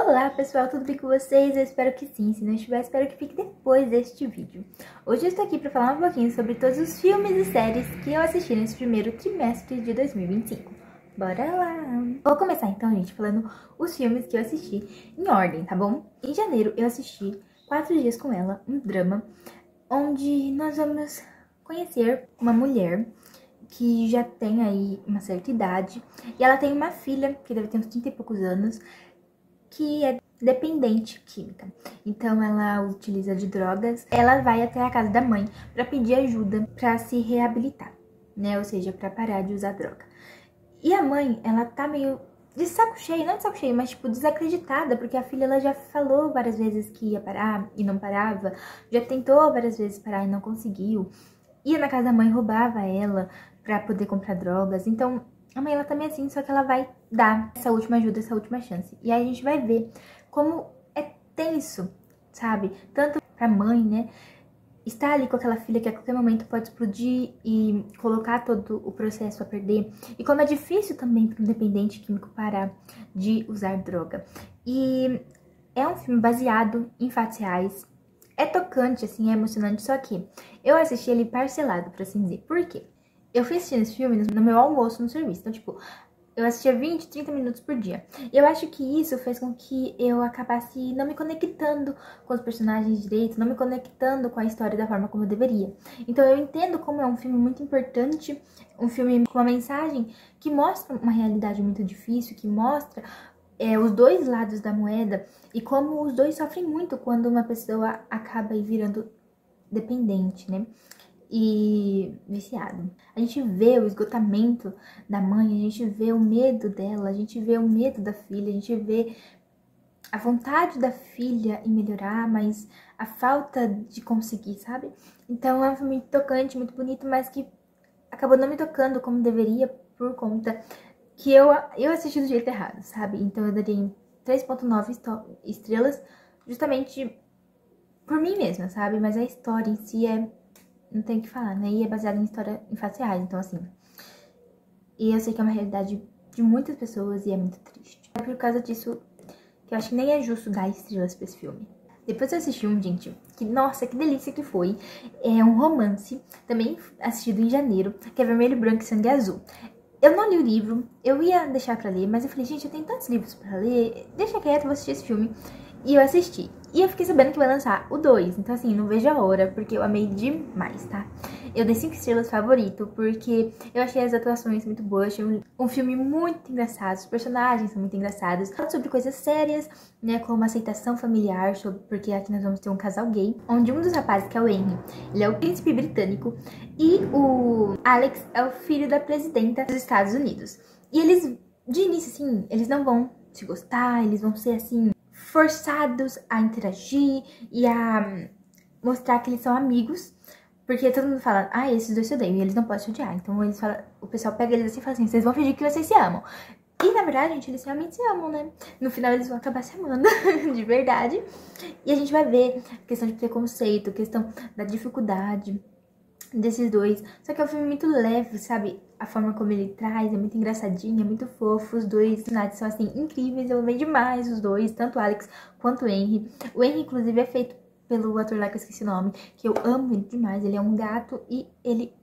Olá pessoal, tudo bem com vocês? Eu espero que sim, se não estiver, espero que fique depois deste vídeo. Hoje eu estou aqui para falar um pouquinho sobre todos os filmes e séries que eu assisti nesse primeiro trimestre de 2025. Bora lá! Vou começar então, gente, falando os filmes que eu assisti em ordem, tá bom? Em janeiro eu assisti 4 Dias com Ela, um drama, onde nós vamos conhecer uma mulher que já tem aí uma certa idade e ela tem uma filha que deve ter uns 30 e poucos anos, que é dependente química. Então ela utiliza de drogas. Ela vai até a casa da mãe para pedir ajuda para se reabilitar, né? Ou seja, para parar de usar droga. E a mãe, ela tá meio de saco cheio, não de saco cheio, mas tipo desacreditada, porque a filha ela já falou várias vezes que ia parar e não parava, já tentou várias vezes parar e não conseguiu. Ia na casa da mãe, roubava ela pra poder comprar drogas. Então a mãe, ela também é assim, só que ela vai dar essa última ajuda, essa última chance. E aí a gente vai ver como é tenso, sabe? Tanto pra mãe, né? Estar ali com aquela filha que a qualquer momento pode explodir e colocar todo o processo a perder. E como é difícil também para um dependente químico parar de usar droga. E é um filme baseado em fatos reais. É tocante, assim, é emocionante, só que eu assisti ele parcelado, por assim dizer. Por quê? Eu fui assistindo esse filme no meu almoço no serviço. Então, tipo, eu assistia 20, 30 minutos por dia. Eu acho que isso fez com que eu acabasse não me conectando com os personagens direito, não me conectando com a história da forma como eu deveria. Então eu entendo como é um filme muito importante, um filme com uma mensagem que mostra uma realidade muito difícil, que mostra os dois lados da moeda e como os dois sofrem muito quando uma pessoa acaba aí virando dependente, né? E viciado. A gente vê o esgotamento da mãe, a gente vê o medo dela, a gente vê o medo da filha, a gente vê a vontade da filha em melhorar, mas a falta de conseguir, sabe? Então é um filme muito tocante, muito bonito, mas que acabou não me tocando como deveria por conta que eu assisti do jeito errado, sabe? Então eu daria 3.9 estrelas justamente por mim mesma, sabe? Mas a história em si não tem o que falar, né? E é baseado em fatos reais, então assim. E eu sei que é uma realidade de muitas pessoas e é muito triste. É por causa disso que eu acho que nem é justo dar estrelas pra esse filme. Depois eu assisti um, gente, que, nossa, que delícia que foi. É um romance, também assistido em janeiro, que é Vermelho, Branco e Sangue Azul. Eu não li o livro, eu ia deixar pra ler, mas eu falei, gente, eu tenho tantos livros pra ler, deixa quieto, eu vou assistir esse filme. E eu assisti. E eu fiquei sabendo que vai lançar o 2. Então, assim, não vejo a hora, porque eu amei demais, tá? Eu dei 5 estrelas favorito, porque eu achei as atuações muito boas. Achei um filme muito engraçado. Os personagens são muito engraçados. Fala sobre coisas sérias, né? Como aceitação familiar, porque aqui nós vamos ter um casal gay. Onde um dos rapazes, que é o Henry, ele é o príncipe britânico. E o Alex é o filho da presidenta dos Estados Unidos. E eles, de início, assim, eles não vão se gostar. Eles vão ser, assim, forçados a interagir e a mostrar que eles são amigos, porque todo mundo fala, esses dois se odeiam e eles não podem se odiar. Então eles falam, o pessoal pega eles assim e fala assim, vocês vão fingir que vocês se amam. E na verdade, gente, eles realmente se amam, né? No final eles vão acabar se amando, de verdade. E a gente vai ver questão de preconceito, questão da dificuldade desses dois. Só que é um filme muito leve, sabe? A forma como ele traz é muito engraçadinho, é muito fofo. Os dois personagens são, assim, incríveis. Eu amei demais os dois, tanto o Alex quanto o Henry. O Henry, inclusive, é feito pelo ator lá que eu esqueci o nome, que eu amo ele demais. Ele é um gato e ele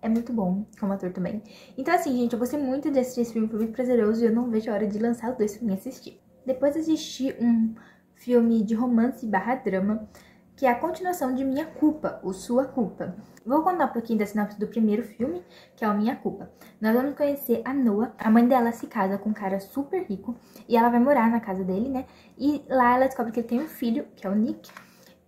é muito bom como ator também. Então, assim, gente, eu gostei muito de assistir esse filme, foi muito prazeroso e eu não vejo a hora de lançar os dois pra mim assistir. Depois assisti um filme de romance barra drama, que é a continuação de Minha Culpa, ou Sua Culpa. Vou contar um pouquinho da sinopse do primeiro filme, que é o Minha Culpa. Nós vamos conhecer a Noah, a mãe dela se casa com um cara super rico, e ela vai morar na casa dele, né? E lá ela descobre que ele tem um filho, que é o Nick,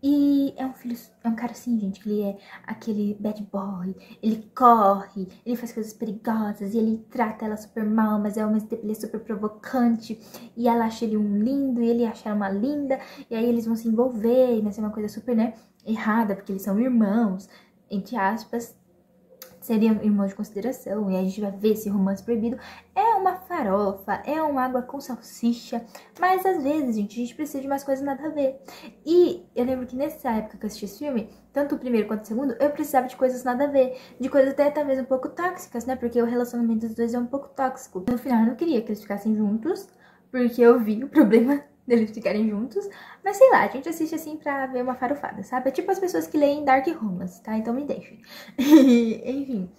e é um cara assim, gente, que ele é aquele bad boy, ele corre, ele faz coisas perigosas, e ele trata ela super mal, mas ao mesmo tempo ele é super provocante, e ela acha ele um lindo, e ele acha ela uma linda, e aí eles vão se envolver, e vai ser uma coisa super, né, errada, porque eles são irmãos, entre aspas, seriam irmãos de consideração, e aí a gente vai ver esse romance proibido. É uma farofa, é uma água com salsicha, mas às vezes, gente, a gente precisa de umas coisas nada a ver. E eu lembro que nessa época que eu assisti esse filme, tanto o primeiro quanto o segundo, eu precisava de coisas nada a ver, de coisas até talvez um pouco tóxicas, né, porque o relacionamento dos dois é um pouco tóxico. No final eu não queria que eles ficassem juntos, porque eu vi o problema deles ficarem juntos. Mas sei lá, a gente assiste assim pra ver uma farofada, sabe? É tipo as pessoas que leem Dark Romance, tá? Então me deixem. Enfim,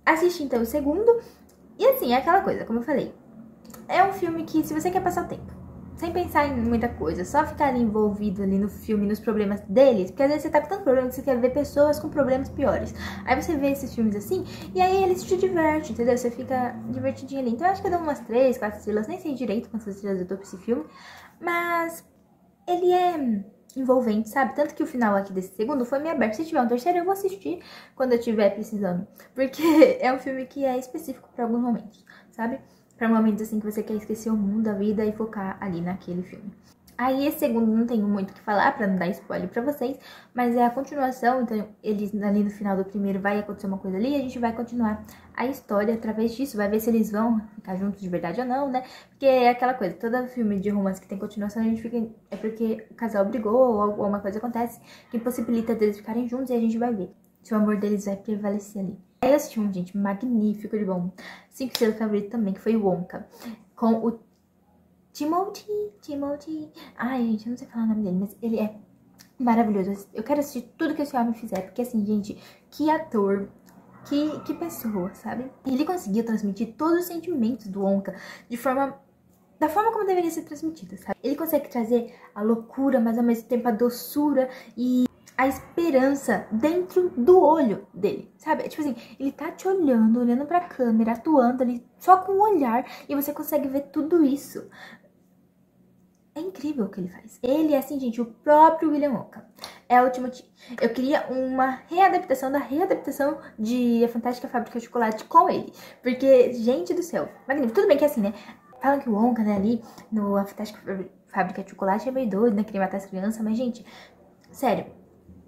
assisti então o segundo. E assim, é aquela coisa, como eu falei. É um filme que, se você quer passar o tempo, sem pensar em muita coisa, só ficar ali envolvido ali no filme, nos problemas deles, porque às vezes você tá com tanto problema que você quer ver pessoas com problemas piores. Aí você vê esses filmes assim, e aí eles te divertem, entendeu? Você fica divertidinho ali. Então eu acho que eu dou umas 3, 4 estrelas, nem sei direito quantas estrelas eu dou pra esse filme, mas ele é envolvente, sabe? Tanto que o final aqui desse segundo foi meio aberto. Se tiver um terceiro, eu vou assistir quando eu estiver precisando, porque é um filme que é específico pra alguns momentos, sabe? Pra momentos assim que você quer esquecer o mundo, a vida e focar ali naquele filme. Aí esse segundo não tenho muito o que falar pra não dar spoiler pra vocês, mas é a continuação, então eles ali no final do primeiro vai acontecer uma coisa ali e a gente vai continuar a história através disso, vai ver se eles vão ficar juntos de verdade ou não, né? Porque é aquela coisa, todo filme de romance que tem continuação a gente fica, é porque o casal brigou ou alguma coisa acontece que impossibilita deles ficarem juntos e a gente vai ver se o amor deles vai prevalecer ali. Aí eu assisti um, gente, magnífico de bom, 5 estrelas favorito também, que foi o Wonka, com o Timothy. Ai, gente, eu não sei falar o nome dele, mas ele é maravilhoso. Eu quero assistir tudo que esse homem fizer, porque assim, gente, que ator, que pessoa, sabe? Ele conseguiu transmitir todos os sentimentos do Wonka da forma como deveria ser transmitida, sabe? Ele consegue trazer a loucura, mas ao mesmo tempo a doçura e a esperança dentro do olho dele, sabe? Tipo assim, ele tá te olhando pra câmera, atuando ali só com o olhar e você consegue ver tudo isso. É incrível o que ele faz. Ele é assim, gente, o próprio William Wonka. É o Timothy. Eu queria uma readaptação da readaptação de A Fantástica Fábrica de Chocolate com ele. Porque, gente do céu, magnífico. Tudo bem que é assim, né? Falam que o Wonka, né, ali no A Fantástica Fábrica de Chocolate é meio doido, né? Queria matar as crianças. Mas, gente, sério.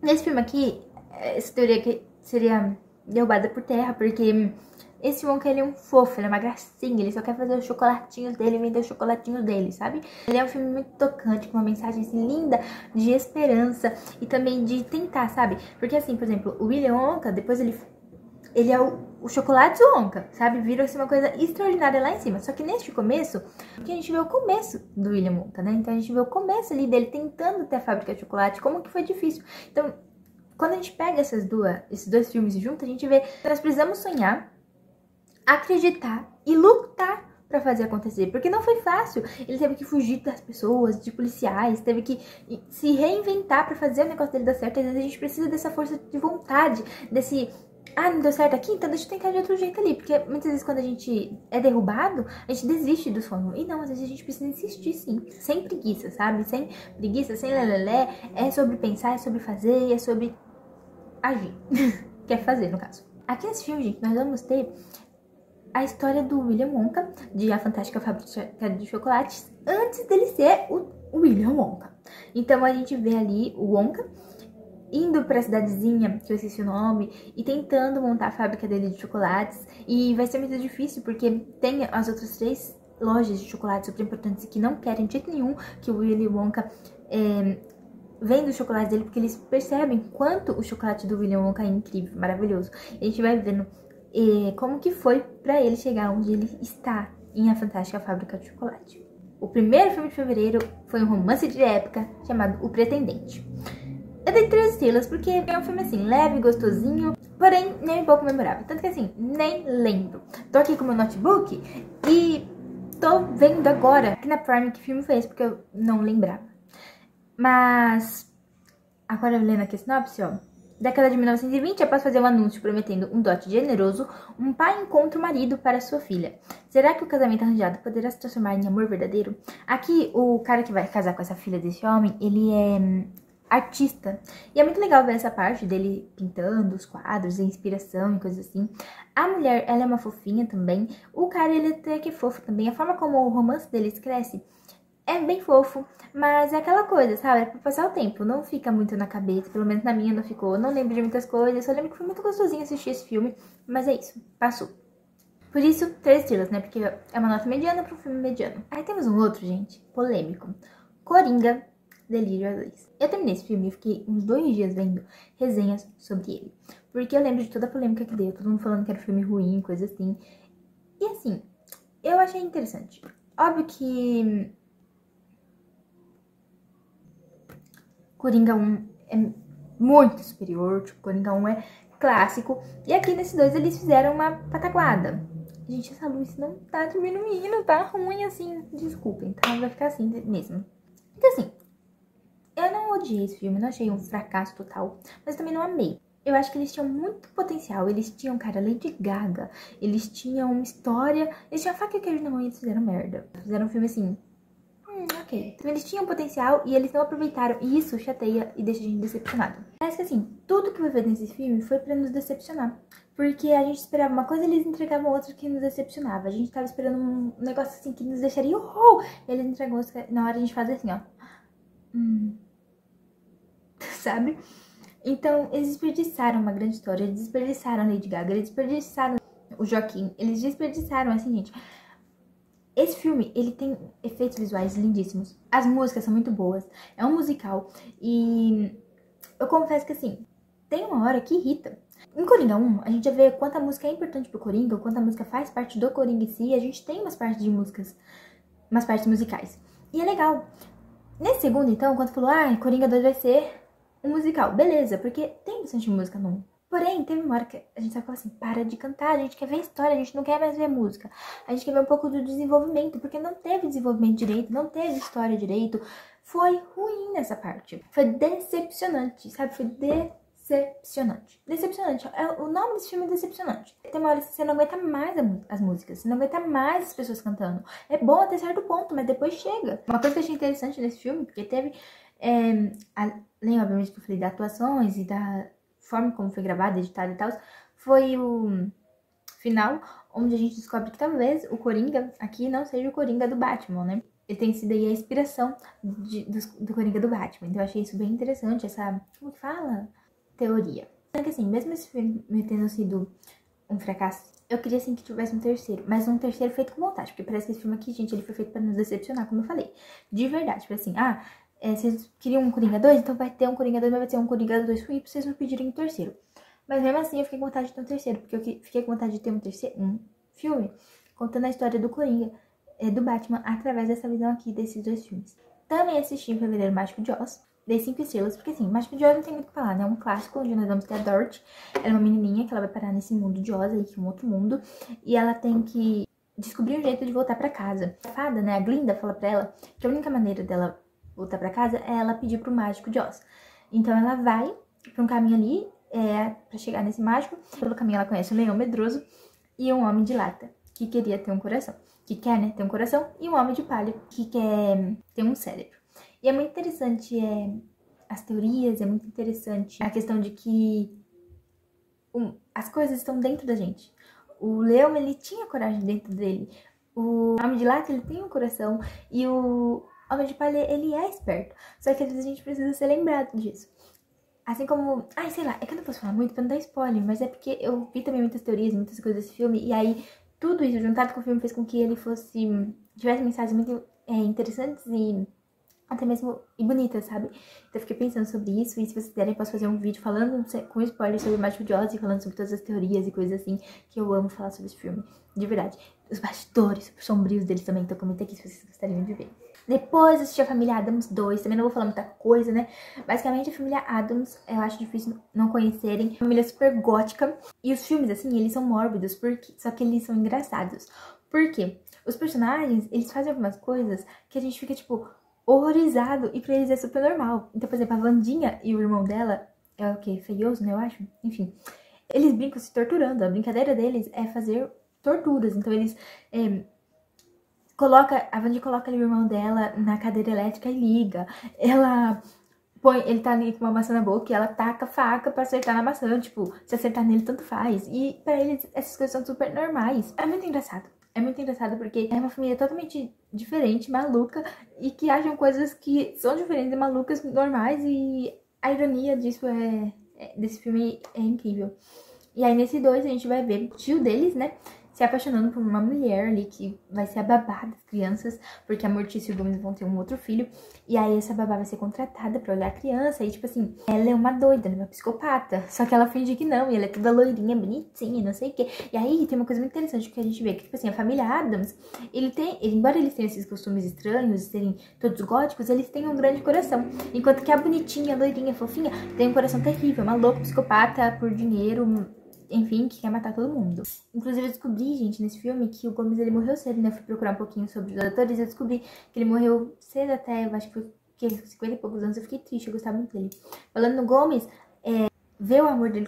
Nesse filme aqui, essa teoria que seria derrubada por terra, porque esse Wonka, ele é um fofo, ele é uma gracinha, ele só quer fazer os chocolatinhos dele, vender os chocolatinhos dele, sabe? Ele é um filme muito tocante, com uma mensagem assim, linda de esperança e também de tentar, sabe? Porque assim, por exemplo, o William Wonka, depois ele é o chocolate Wonka, sabe? Vira assim uma coisa extraordinária lá em cima. Só que neste começo, que a gente vê o começo do William Wonka, né? Então a gente vê o começo ali dele tentando ter a fábrica de chocolate, como que foi difícil. Então, quando a gente pega esses dois filmes juntos, a gente vê que nós precisamos sonhar, acreditar e lutar pra fazer acontecer, porque não foi fácil. Ele teve que fugir das pessoas, de policiais, teve que se reinventar pra fazer o negócio dele dar certo. Às vezes a gente precisa dessa força de vontade, desse... Ah, não deu certo aqui? Então deixa eu tentar de outro jeito ali. Porque muitas vezes quando a gente é derrubado, a gente desiste do sonho. E não, às vezes a gente precisa insistir sim. Sem preguiça, sabe? Sem preguiça, sem lelelé. É sobre pensar, é sobre fazer, é sobre agir. Quer fazer, no caso. Aqui nesse filme, gente, nós vamos ter a história do William Wonka, de A Fantástica Fábrica de Chocolates, antes dele ser o William Wonka. Então a gente vê ali o Wonka indo pra cidadezinha, que eu esqueci o nome, e tentando montar a fábrica dele de chocolates. E vai ser muito difícil, porque tem as outras 3 lojas de chocolate super importantes que não querem de jeito nenhum que o Willy Wonka venda os chocolates dele, porque eles percebem quanto o chocolate do William Wonka é incrível, maravilhoso. E a gente vai vendo como que foi pra ele chegar onde ele está, em A Fantástica Fábrica de Chocolate. O primeiro filme de fevereiro foi um romance de época chamado O Pretendente. Eu dei 3 estrelas porque é um filme assim, leve, gostosinho, porém nem um pouco memorável. Tanto que assim, nem lembro. Tô aqui com meu notebook e tô vendo agora aqui na Prime que filme foi esse, porque eu não lembrava. Mas, agora lendo aqui a sinopse, ó. Década de 1920, após fazer um anúncio prometendo um dote generoso, um pai encontra o marido para sua filha. Será que o casamento arranjado poderá se transformar em amor verdadeiro? Aqui, o cara que vai casar com essa filha desse homem, ele é artista. E é muito legal ver essa parte dele pintando os quadros, a inspiração e coisas assim. A mulher, ela é uma fofinha também. O cara, ele até que é fofo também. A forma como o romance deles cresce é bem fofo, mas é aquela coisa, sabe? É pra passar o tempo, não fica muito na cabeça, pelo menos na minha não ficou. Eu não lembro de muitas coisas, só lembro que foi muito gostosinho assistir esse filme, mas é isso, passou. Por isso, 3 estrelas, né? Porque é uma nota mediana para um filme mediano. Aí temos um outro, gente, polêmico. Coringa, Delírio a 2. Eu terminei esse filme e fiquei uns 2 dias vendo resenhas sobre ele. Porque eu lembro de toda a polêmica que deu, todo mundo falando que era um filme ruim, coisa assim. E assim, eu achei interessante. Óbvio que Coringa 1 é muito superior, tipo, Coringa 1 é clássico. E aqui nesse 2 eles fizeram uma pataquada. Gente, essa luz não tá diminuindo, tá ruim assim, desculpem, tá? Vai ficar assim mesmo. Então assim, eu não odiei esse filme, não achei um fracasso total, mas também não amei. Eu acho que eles tinham muito potencial, eles tinham, cara, Lady Gaga, eles tinham uma história, eles tinham faca e queijo na mão e eles fizeram merda. Fizeram um filme assim, ok. Então eles tinham potencial e eles não aproveitaram, e isso chateia e deixa a gente decepcionado. Parece que assim, tudo que eu vi nesse filme foi pra nos decepcionar. Porque a gente esperava uma coisa e eles entregavam outra que nos decepcionava. A gente tava esperando um negócio assim que nos deixaria uhul! E eles entregam outra, na hora a gente faz assim, ó. Sabe? Então, eles desperdiçaram uma grande história, eles desperdiçaram a Lady Gaga, eles desperdiçaram o Joaquim, eles desperdiçaram, assim, gente. Esse filme, ele tem efeitos visuais lindíssimos, as músicas são muito boas, é um musical, e eu confesso que, assim, tem uma hora que irrita. Em Coringa 1, a gente já vê quanto a música é importante pro Coringa, o quanto a música faz parte do Coringa em si, e a gente tem umas partes de músicas, umas partes musicais. E é legal. Nesse segundo, então, quando falou, Coringa 2 vai ser um musical, beleza, porque tem bastante música no 1. Porém, teve uma hora que a gente falou assim, para de cantar, a gente quer ver a história, a gente não quer mais ver música. A gente quer ver um pouco do desenvolvimento, porque não teve desenvolvimento direito, não teve história direito. Foi ruim nessa parte. Foi decepcionante, sabe? Foi decepcionante. Decepcionante. O nome desse filme é decepcionante. Tem uma hora que você não aguenta mais as músicas, você não aguenta mais as pessoas cantando. É bom até certo ponto, mas depois chega. Uma coisa que eu achei interessante nesse filme, porque teve... além, obviamente, que eu falei das atuações e da forma como foi gravado, editado e tal, foi o final, onde a gente descobre que talvez o Coringa aqui não seja o Coringa do Batman, né? Ele tem sido aí a inspiração do Coringa do Batman. Então eu achei isso bem interessante, essa, como que fala? Teoria. Só que assim, mesmo esse filme tendo sido um fracasso, eu queria assim que tivesse um terceiro, mas um terceiro feito com vontade, porque parece que esse filme aqui, gente, ele foi feito pra nos decepcionar, como eu falei. De verdade, tipo assim, vocês queriam um Coringa 2? Então vai ter um Coringa 2, mas vai ter um Coringa 2 ruim pra vocês não pedirem um terceiro. Mas mesmo assim eu fiquei com vontade de ter um terceiro, porque eu fiquei com vontade de ter um filme contando a história do Coringa, do Batman, através dessa visão aqui desses dois filmes. Também assisti Fevereiro Mágico de Oz, dei 5 estrelas, porque assim, Mágico de Oz não tem muito o que falar, né? É um clássico onde nós vamos ter a Dorothy, ela é uma menininha que ela vai parar nesse mundo de Oz aí, que é um outro mundo, e ela tem que descobrir um jeito de voltar pra casa. A fada, né, a Glinda, fala pra ela que a única maneira dela voltar pra casa é ela pedir pro mágico de Oz. Então ela vai pra um caminho ali, pra chegar nesse mágico. Pelo caminho ela conhece um leão medroso e um homem de lata, que queria ter um coração. Que quer, né, ter um coração. E um homem de palha, que quer ter um cérebro. E é muito interessante as teorias, é muito interessante a questão de que as coisas estão dentro da gente. O leão, ele tinha coragem dentro dele. O homem de lata, ele tem um coração. E o homem de palha, ele é esperto. Só que às vezes a gente precisa ser lembrado disso. Assim como... sei lá, é que eu não posso falar muito pra não dar spoiler, mas é porque eu vi também muitas teorias, muitas coisas desse filme, e aí tudo isso juntado com o filme fez com que ele tivesse mensagens muito interessantes e até mesmo bonitas, sabe? Então eu fiquei pensando sobre isso, e se vocês quiserem eu posso fazer um vídeo falando com spoiler sobre o Mágico de Oz e falando sobre todas as teorias e coisas assim, que eu amo falar sobre esse filme, de verdade. Os bastidores super sombrios deles também, então comenta aqui se vocês gostariam de ver. Depois assisti a Família Addams 2, também não vou falar muita coisa, né? Basicamente a Família Addams, eu acho difícil não conhecerem. Família super gótica. E os filmes, assim, eles são mórbidos, só que eles são engraçados. Por quê? Os personagens, eles fazem algumas coisas que a gente fica, tipo, horrorizado. E pra eles é super normal. Então, por exemplo, a Wandinha e o irmão dela, é o quê? Feioso, né? Eu acho. Enfim. Eles brincam se torturando. A brincadeira deles é fazer torturas. Então, eles... a Wandi coloca ali o irmão dela na cadeira elétrica e liga. Ele tá ali com uma maçã na boca e ela taca a faca pra acertar na maçã. Tipo, se acertar nele, tanto faz. E pra eles, essas coisas são super normais. É muito engraçado. É muito engraçado porque é uma família totalmente diferente, maluca. E que acham coisas que são diferentes e malucas, normais. E a ironia disso desse filme é incrível. E aí nesse 2 a gente vai ver o tio deles, né? se apaixonando por uma mulher ali que vai ser a babá das crianças, porque a Mortícia e o Gomes vão ter um outro filho, e aí essa babá vai ser contratada pra olhar a criança, e tipo assim, ela é uma doida, uma psicopata, só que ela finge que não, e ela é toda loirinha, bonitinha, não sei o quê. E aí tem uma coisa muito interessante que a gente vê, que tipo assim, a família Addams, embora eles tenham esses costumes estranhos, serem todos góticos, eles têm um grande coração, enquanto que a bonitinha, loirinha, fofinha, tem um coração terrível, uma louca psicopata por dinheiro, enfim, que quer matar todo mundo. Inclusive, eu descobri, gente, nesse filme, que o Gomes, ele morreu cedo, né? Eu fui procurar um pouquinho sobre os atores e eu descobri que ele morreu cedo até, eu acho que foi 50 e poucos anos. Eu fiquei triste, eu gostava muito dele. Falando no Gomes, ver o amor dele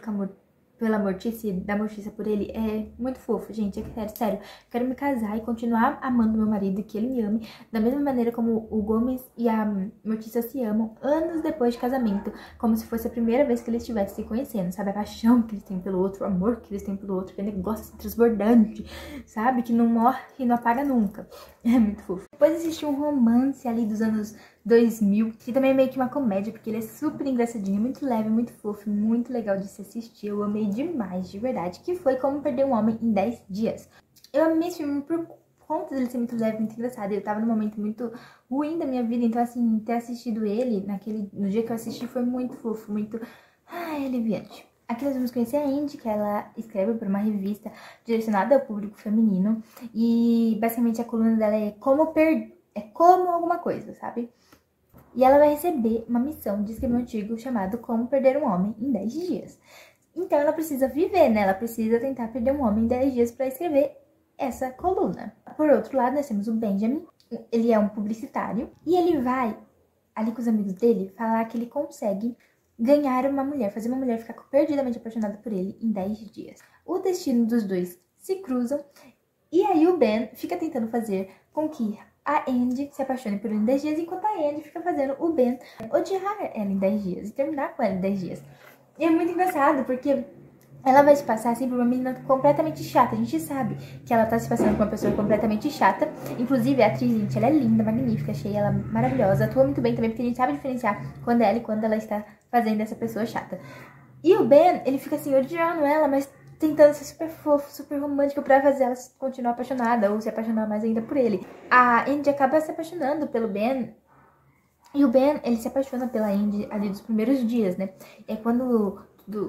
pela Mortícia, da Mortícia por ele, é muito fofo, gente, é sério. Quero me casar e continuar amando meu marido, que ele me ame, da mesma maneira como o Gomes e a Mortícia se amam, anos depois de casamento, como se fosse a primeira vez que eles estivessem se conhecendo, sabe? A paixão que eles têm pelo outro, o amor que eles têm pelo outro, aquele negócio assim, transbordante, sabe? Que não morre e não apaga nunca. É muito fofo. Depois existe um romance ali dos anos 2000, que também é meio que uma comédia, porque ele é super engraçadinho, muito leve, muito fofo, muito legal de se assistir. Eu amei demais, de verdade, que foi Como Perder um Homem em 10 Dias. Eu amei esse filme por conta dele ser muito leve, muito engraçado. Eu tava num momento muito ruim da minha vida, então assim, ter assistido ele no dia que eu assisti foi muito fofo, muito aliviante. Aqui nós vamos conhecer a Andy, que ela escreve para uma revista direcionada ao público feminino. E basicamente a coluna dela é como alguma coisa, sabe? E ela vai receber uma missão de escrever um artigo chamado Como Perder um Homem em 10 Dias. Então ela precisa viver, né? Ela precisa tentar perder um homem em 10 dias para escrever essa coluna. Por outro lado, nós temos o Benjamin. Ele é um publicitário e ele vai, ali com os amigos dele, falar que ele consegue ganhar uma mulher, fazer uma mulher ficar perdidamente apaixonada por ele em 10 dias. O destino dos dois se cruzam e aí o Ben fica tentando fazer com que a Andy se apaixone por ele em 10 dias, enquanto a Andy fica fazendo o Ben odiar ela em 10 dias e terminar com ela em 10 dias. E é muito engraçado, porque ela vai se passar assim por uma menina completamente chata. A gente sabe que ela tá se passando por uma pessoa completamente chata. Inclusive, a atriz, gente, ela é linda, magnífica. Achei ela maravilhosa. Atua muito bem também, porque a gente sabe diferenciar quando é ela e quando ela está fazendo essa pessoa chata. E o Ben, ele fica assim, odiando ela, mas tentando ser super fofo, super romântico pra fazer ela continuar apaixonada ou se apaixonar mais ainda por ele. A Andy acaba se apaixonando pelo Ben. E o Ben, ele se apaixona pela Andy ali dos primeiros dias, né? É quando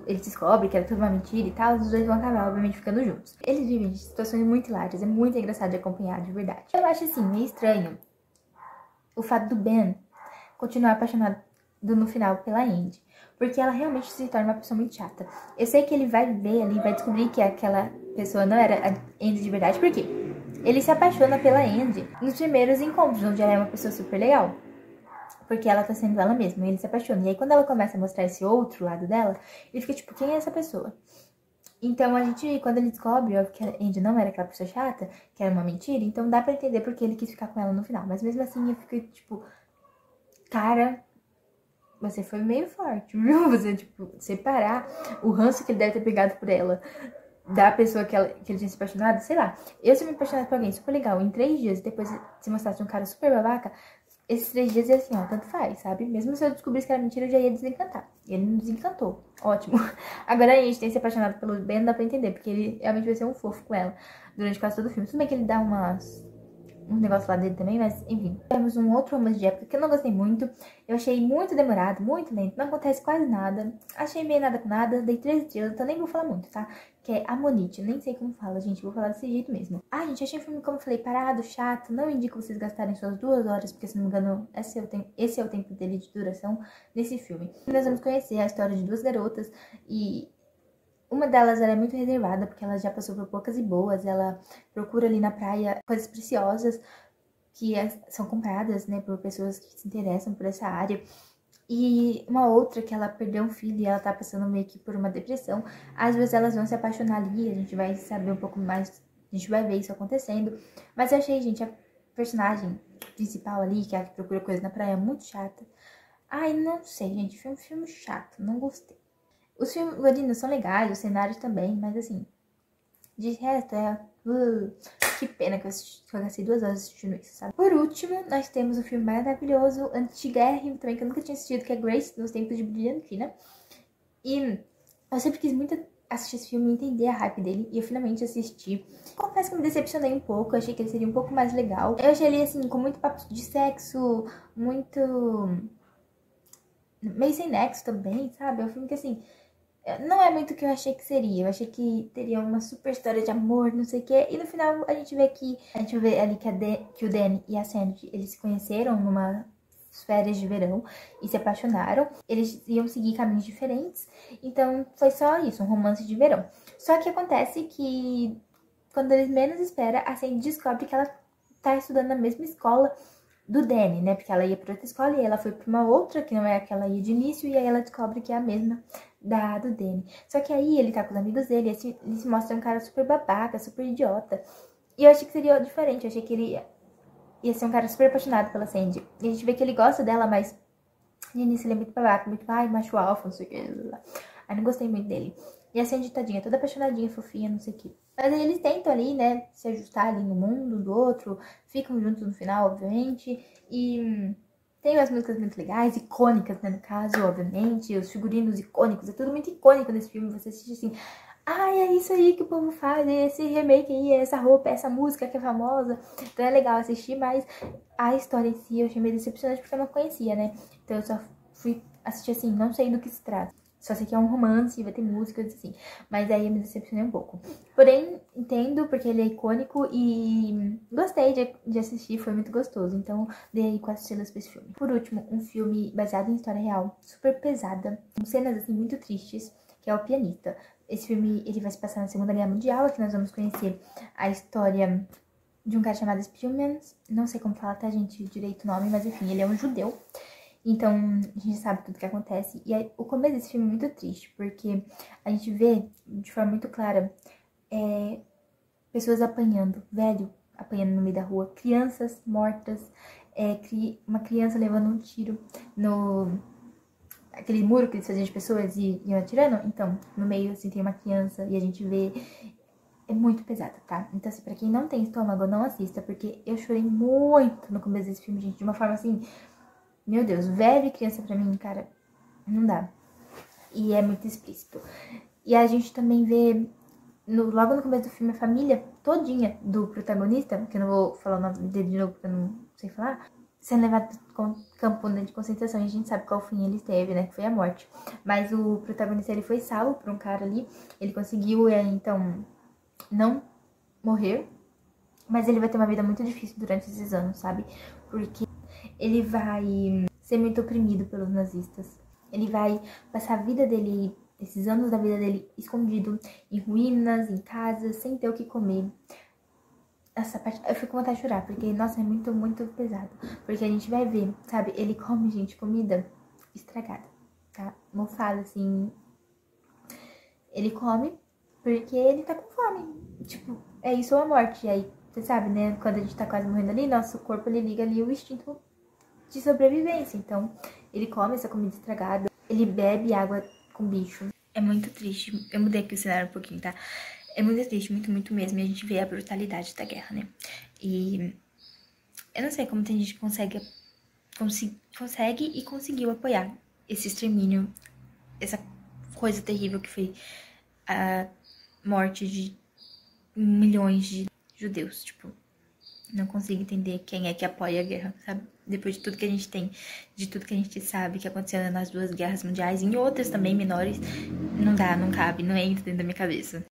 ele descobre que era tudo uma mentira e tal, os dois vão acabar, obviamente, ficando juntos. Eles vivem de situações muito hilárias, é muito engraçado de acompanhar, de verdade. Eu acho, assim, meio estranho o fato do Ben continuar apaixonado no final pela Andy, porque ela realmente se torna uma pessoa muito chata. Eu sei que ele vai ver ali, vai descobrir que aquela pessoa não era a Andy de verdade, porque ele se apaixona pela Andy nos primeiros encontros, onde ela é uma pessoa super legal. Porque ela tá sendo ela mesma, e ele se apaixona. E aí, quando ela começa a mostrar esse outro lado dela, ele fica tipo, quem é essa pessoa? Então, quando ele descobre, óbvio, que a Andy não era aquela pessoa chata, que era uma mentira, então dá pra entender porque ele quis ficar com ela no final. Mas mesmo assim, eu fiquei tipo, cara, você foi meio forte, viu? Você, tipo, separar o ranço que ele deve ter pegado por ela da pessoa que ele tinha se apaixonado, sei lá. Eu, se me apaixonasse por alguém super legal em 3 dias, e depois se mostrasse um cara super babaca, esses 3 dias é assim, ó, tanto faz, sabe? Mesmo se eu descobrisse que era mentira, eu já ia desencantar. E ele não desencantou. Ótimo. Agora a gente tem se apaixonado pelo Ben, não dá pra entender, porque ele realmente vai ser um fofo com ela durante quase todo o filme. Tudo bem que ele dá um negócio lá dele também, mas enfim. Temos um outro romance de época que eu não gostei muito. Eu achei muito demorado, muito lento, não acontece quase nada. Achei meio nada com nada, dei 13 dias, então nem vou falar muito, tá? Que é Amonite, eu nem sei como fala, gente, vou falar desse jeito mesmo. Ah, gente, achei o filme, como eu falei, parado, chato, não indico vocês gastarem suas 2 horas, porque se não me engano, esse é o tempo dele de duração nesse filme. Nós vamos conhecer a história de 2 garotas e uma delas, ela é muito reservada, porque ela já passou por poucas e boas, ela procura ali na praia coisas preciosas que são compradas, né, por pessoas que se interessam por essa área. E uma outra que ela perdeu um filho e ela tá passando meio que por uma depressão. Às vezes elas vão se apaixonar ali, a gente vai saber um pouco mais, a gente vai ver isso acontecendo. Mas eu achei, gente, a personagem principal ali, que é a que procura coisa na praia, muito chata. Ai, não sei, gente, foi um filme chato, não gostei. Os filmes gorinos são legais, os cenários também, mas assim, de resto que pena que eu gastei 2 horas assistindo isso, sabe? Por último, nós temos um filme maravilhoso, anti-guerra também, que eu nunca tinha assistido, que é Grace, nos Tempos de Brilhantina. E eu sempre quis muito assistir esse filme e entender a hype dele. E eu finalmente assisti. Confesso que me decepcionei um pouco. Eu achei que ele seria um pouco mais legal. Eu achei ele, assim, com muito papo de sexo, muito... meio sem nexo também, sabe? É um filme que, assim, não é muito o que eu achei que seria. Eu achei que teria uma super história de amor, não sei o quê. E no final a gente vê ali que o Danny e a Sandy, eles se conheceram numa férias de verão e se apaixonaram. Eles iam seguir caminhos diferentes. Então foi só isso, um romance de verão. Só que acontece que quando eles menos esperam, a Sandy descobre que ela tá estudando na mesma escola do Danny, né? Porque ela ia pra outra escola e ela foi pra uma outra, que não é aquela ia de início, e aí ela descobre que é a mesma do Danny. Só que aí ele tá com os amigos dele, ele se mostra um cara super babaca, super idiota. E eu achei que seria diferente, eu achei que ele ia ser um cara super apaixonado pela Sandy. E a gente vê que ele gosta dela, mas no início ele é muito babaca, muito, ai, macho alfa, não sei o que. Aí não gostei muito dele. E a Sandy, tadinha, toda apaixonadinha, fofinha, não sei o que. Mas aí eles tentam ali, né, se ajustar ali no mundo do outro, ficam juntos no final, obviamente, e tem umas músicas muito legais, icônicas, né, no caso, obviamente, os figurinos icônicos, é tudo muito icônico nesse filme, você assiste assim, ai, é isso aí que o povo faz, é esse remake aí, é essa roupa, é essa música que é famosa, então é legal assistir, mas a história em si eu achei meio decepcionante porque eu não conhecia, né, então eu só fui assistir assim, não sei do que se trata. Só sei que é um romance, vai ter músicas, assim. Mas aí eu me decepcionei um pouco. Porém, entendo, porque ele é icônico e gostei de assistir, foi muito gostoso. Então, dei aí 4 estrelas pra esse filme. Por último, um filme baseado em história real, super pesada, com cenas, assim, muito tristes, que é O Pianista. Esse filme, ele vai se passar na Segunda Guerra Mundial, aqui nós vamos conhecer a história de um cara chamado Spielmans. Não sei como falar, tá, gente, direito o nome, mas enfim, ele é um judeu. Então, a gente sabe tudo que acontece. E aí, o começo desse filme é muito triste, porque a gente vê de forma muito clara pessoas apanhando, velho apanhando no meio da rua, crianças mortas, uma criança levando um tiro no... aquele muro que eles faziam de pessoas e iam atirando. Então, no meio, assim, tem uma criança e a gente vê... É muito pesado, tá? Então, assim, pra quem não tem estômago, não assista, porque eu chorei muito no começo desse filme, gente, de uma forma, assim... Meu Deus, velho e criança pra mim, cara, não dá. E é muito explícito. E a gente também vê, logo no começo do filme, a família todinha do protagonista, que eu não vou falar o nome dele de novo porque eu não sei falar, sendo levado para campo, né, de concentração. E a gente sabe qual fim ele teve, né, que foi a morte. Mas o protagonista, ele foi salvo por um cara ali. Ele conseguiu, então, não morrer. Mas ele vai ter uma vida muito difícil durante esses anos, sabe? Porque ele vai ser muito oprimido pelos nazistas. Ele vai passar a vida dele, esses anos da vida dele, escondido em ruínas, em casas, sem ter o que comer. Essa parte, eu fico com vontade de chorar, porque, nossa, é muito, muito pesado. Porque a gente vai ver, sabe? Ele come, gente, comida estragada, tá? Mofada, assim. Ele come porque ele tá com fome. Tipo, é isso ou a morte. E aí, você sabe, né? Quando a gente tá quase morrendo ali, nosso corpo, ele liga ali o instinto de sobrevivência. Então, ele come essa comida estragada, ele bebe água com bicho. É muito triste. Eu mudei aqui o cenário um pouquinho, tá? É muito triste, muito, muito mesmo. E a gente vê a brutalidade da guerra, né? E eu não sei como tem gente que consegue e conseguiu apoiar esse extermínio, essa coisa terrível que foi a morte de milhões de judeus, tipo, não consigo entender quem é que apoia a guerra, sabe? Depois de tudo que a gente tem, de tudo que a gente sabe que aconteceu nas 2 guerras mundiais, e em outras também menores, não dá, não cabe, não entra dentro da minha cabeça.